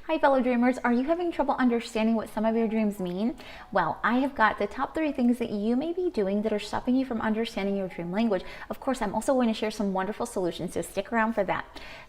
Hi fellow dreamers, are you having trouble understanding what some of your dreams mean? Well, I have got the top 3 things that you may be doing that are stopping you from understanding your dream language. Of course, I'm also going to share some wonderful solutions, so stick around for that.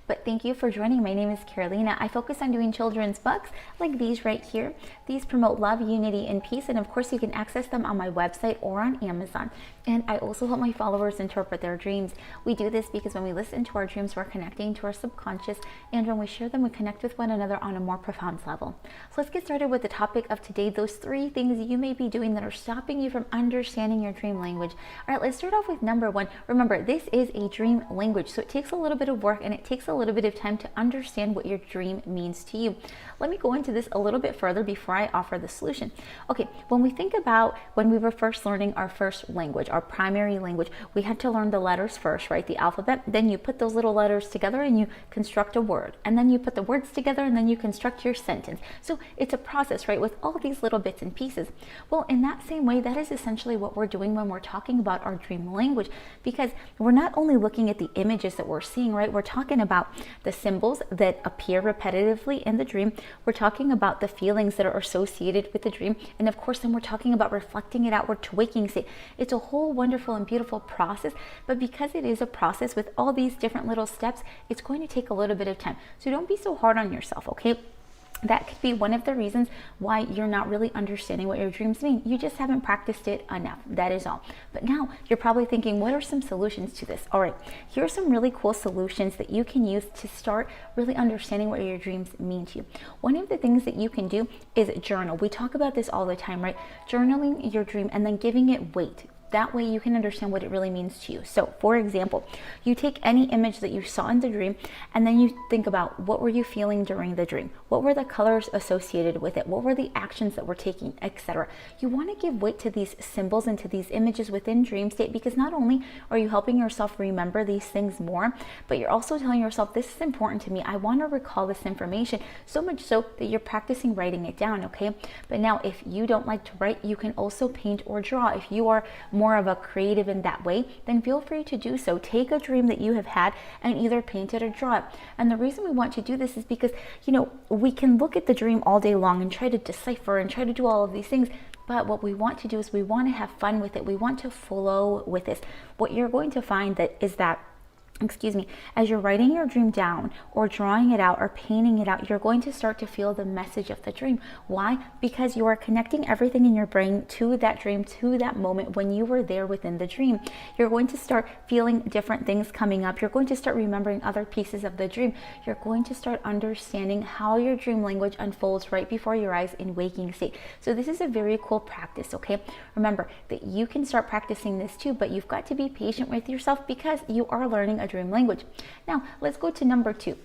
But thank you for joining. My name is Carolina. I focus on doing children's books like these right here. These promote love, unity, and peace, and of course you can access them on my website or on Amazon. And I also help my followers interpret their dreams. We do this because when we listen to our dreams, we're connecting to our subconscious, and when we share them, we connect with one another on a more profound level. So let's get started with the topic of today, those 3 things you may be doing that are stopping you from understanding your dream language. All right, let's start off with number 1. Remember, this is a dream language, so it takes a little bit of work and it takes a little bit of time to understand what your dream means to you. Let me go into this a little bit further before I offer the solution. Okay, when we think about when we were first learning our first language, our primary language, we had to learn the letters first, right? The alphabet. Then you put those little letters together and you construct a word. And then you put the words together and then you construct your sentence. So it's a process, right? With all these little bits and pieces. Well, in that same way, that is essentially what we're doing when we're talking about our dream language, because we're not only looking at the images that we're seeing, right? We're talking about the symbols that appear repetitively in the dream. We're talking about the feelings that are associated with the dream. And of course, then we're talking about reflecting it outward to waking state. It's a whole wonderful and beautiful process, but because it is a process with all these different little steps, it's going to take a little bit of time. So don't be so hard on yourself, okay? That could be one of the reasons why you're not really understanding what your dreams mean. You just haven't practiced it enough. That is all. But now you're probably thinking, what are some solutions to this? All right, here are some really cool solutions that you can use to start really understanding what your dreams mean to you. One of the things that you can do is journal. We talk about this all the time, right? Journaling your dream and then giving it weight. That way you can understand what it really means to you. So for example, you take any image that you saw in the dream and then you think about, what were you feeling during the dream? What were the colors associated with it? What were the actions that we're taking, etc. You want to give weight to these symbols and to these images within dream state, because not only are you helping yourself remember these things more, but you're also telling yourself, this is important to me. I want to recall this information, so much so that you're practicing writing it down, okay? But now if you don't like to write, you can also paint or draw. If you are more of a creative in that way, then feel free to do so. Take a dream that you have had and either paint it or draw it. And the reason we want to do this is because, you know, we can look at the dream all day long and try to decipher and try to do all of these things. But what we want to do is we want to have fun with it. We want to flow with this. What you're going to find is that as you're writing your dream down or drawing it out or painting it out, you're going to start to feel the message of the dream. Why? Because you are connecting everything in your brain to that dream, to that moment when you were there within the dream. You're going to start feeling different things coming up. You're going to start remembering other pieces of the dream. You're going to start understanding how your dream language unfolds right before your eyes in waking state. So this is a very cool practice, okay? Remember that you can start practicing this too, but you've got to be patient with yourself because you are learning a dream language. Now, let's go to number 2.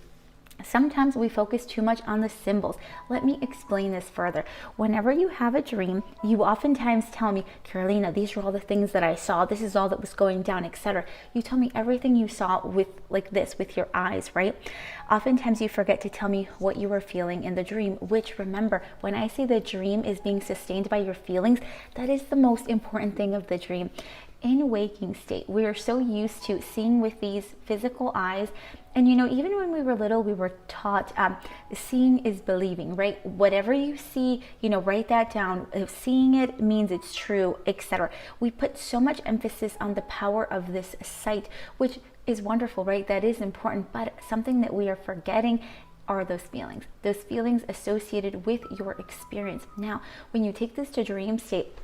Sometimes we focus too much on the symbols. Let me explain this further. Whenever you have a dream, you oftentimes tell me, Carolina, these are all the things that I saw. This is all that was going down, etc. You tell me everything you saw with with your eyes, right? Oftentimes you forget to tell me what you were feeling in the dream, which, remember, when I say the dream is being sustained by your feelings, that is the most important thing of the dream. In waking state, we are so used to seeing with these physical eyes. And you know, even when we were little, we were taught seeing is believing, right? Whatever you see, you know, write that down. If seeing it means it's true, etc. We put so much emphasis on the power of this sight, which is wonderful, right? That is important, but something that we are forgetting are those feelings associated with your experience. Now, when you take this to dream state,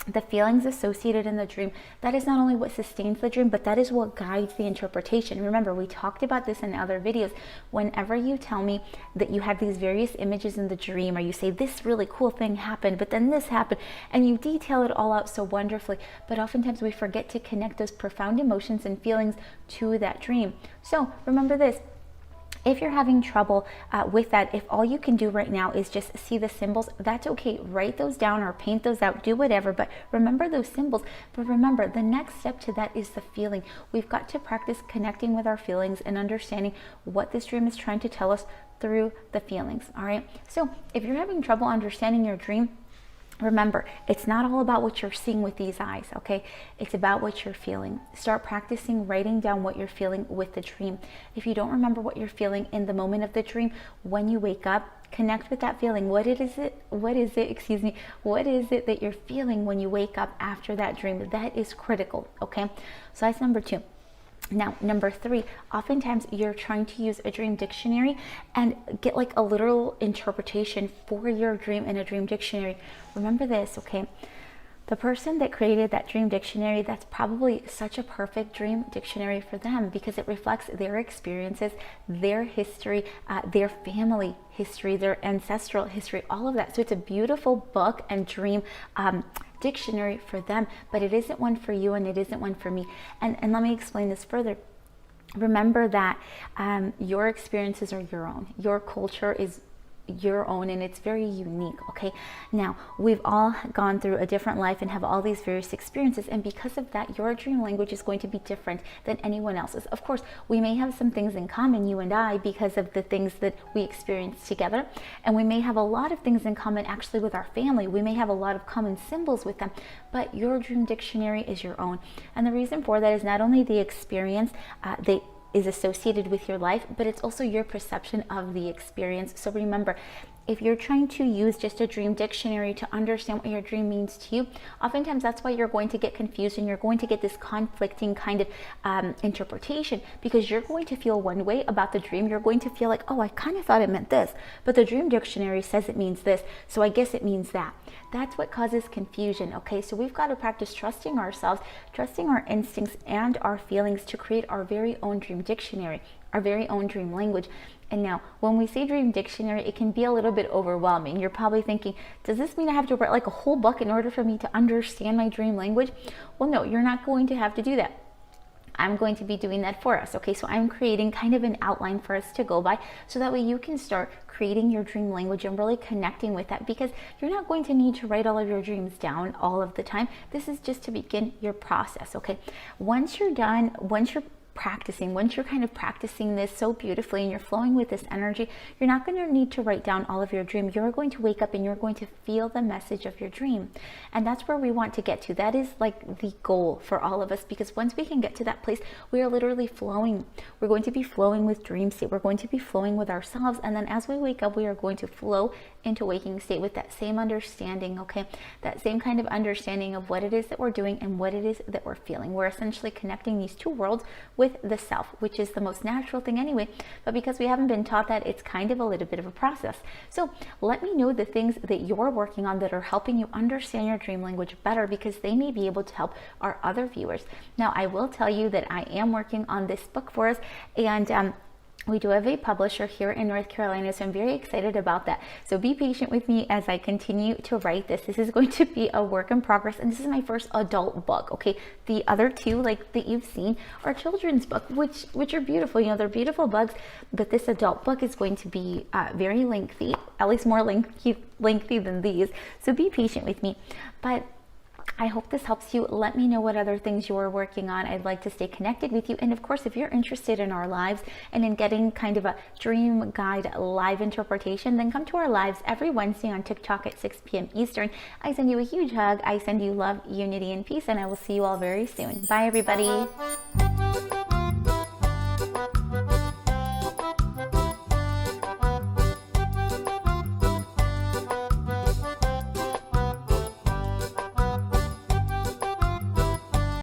the feelings associated in the dream, that is not only what sustains the dream, but that is what guides the interpretation. Remember, we talked about this in other videos. Whenever you tell me that you have these various images in the dream, or you say this really cool thing happened, but then this happened, and you detail it all out so wonderfully, but oftentimes we forget to connect those profound emotions and feelings to that dream. So remember this. If you're having trouble with that, if all you can do right now is just see the symbols, that's okay. Write those down or paint those out, do whatever, but remember those symbols. But remember, the next step to that is the feeling. We've got to practice connecting with our feelings and understanding what this dream is trying to tell us through the feelings, all right? So if you're having trouble understanding your dream, remember, it's not all about what you're seeing with these eyes, okay? It's about what you're feeling. Start practicing writing down what you're feeling with the dream. If you don't remember what you're feeling in the moment of the dream, when you wake up, Connect with that feeling. What is it, excuse me, what is it that you're feeling when you wake up after that dream? That is critical, okay? So that's number 2. Now, number 3, oftentimes you're trying to use a dream dictionary and get like a literal interpretation for your dream in a dream dictionary. Remember this, okay? The person that created that dream dictionary, that's probably such a perfect dream dictionary for them because it reflects their experiences, their history, their family history, their ancestral history, all of that. So it's a beautiful book and dream dictionary for them, but it isn't one for you and it isn't one for me. And let me explain this further. Remember that your experiences are your own. Your culture is your own and it's very unique, okay? Now, we've all gone through a different life and have all these various experiences, and because of that, your dream language is going to be different than anyone else's. Of course, we may have some things in common, you and I, because of the things that we experience together, and we may have a lot of things in common actually with our family. We may have a lot of common symbols with them, but your dream dictionary is your own. And the reason for that is not only the experience that is associated with your life, but it's also your perception of the experience. So remember, if you're trying to use just a dream dictionary to understand what your dream means to you, oftentimes that's why you're going to get confused and you're going to get this conflicting kind of interpretation, because you're going to feel one way about the dream. You're going to feel like, oh, I kind of thought it meant this, but the dream dictionary says it means this, so I guess it means that. That's what causes confusion, okay? So we've got to practice trusting ourselves, trusting our instincts and our feelings to create our very own dream dictionary, our very own dream language. And now, when we say dream dictionary, it can be a little bit overwhelming. You're probably thinking, does this mean I have to write like a whole book in order for me to understand my dream language? Well, no, you're not going to have to do that. I'm going to be doing that for us, okay? So I'm creating kind of an outline for us to go by, so that way you can start creating your dream language and really connecting with that, because you're not going to need to write all of your dreams down all of the time. This is just to begin your process, okay? Once you're done, once you're kind of practicing this so beautifully and you're flowing with this energy, you're not going to need to write down all of your dream. You're going to wake up and you're going to feel the message of your dream. And that's where we want to get to. That is like the goal for all of us, because once we can get to that place, we are literally flowing. We're going to be flowing with dream state. We're going to be flowing with ourselves. And then as we wake up, we are going to flow into waking state with that same understanding, okay? That same kind of understanding of what it is that we're doing and what it is that we're feeling. We're essentially connecting these two worlds with the self, which is the most natural thing anyway, but because we haven't been taught that, it's kind of a little bit of a process. So let me know the things that you're working on that are helping you understand your dream language better, because they may be able to help our other viewers. Now, I will tell you that I am working on this book for us, and we do have a publisher here in North Carolina, so I'm very excited about that. So be patient with me as I continue to write this. This is going to be a work in progress, and this is my first adult book, okay? The other two, like that you've seen, are children's book, which are beautiful. You know, they're beautiful books, but this adult book is going to be very lengthy, at least more lengthy than these. So be patient with me. But I hope this helps you. Let me know what other things you're working on. I'd like to stay connected with you. And of course, if you're interested in our lives and in getting kind of a dream guide live interpretation, then come to our lives every Wednesday on TikTok at 6 p.m. Eastern. I send you a huge hug. I send you love, unity, and peace, and I will see you all very soon. Bye, everybody.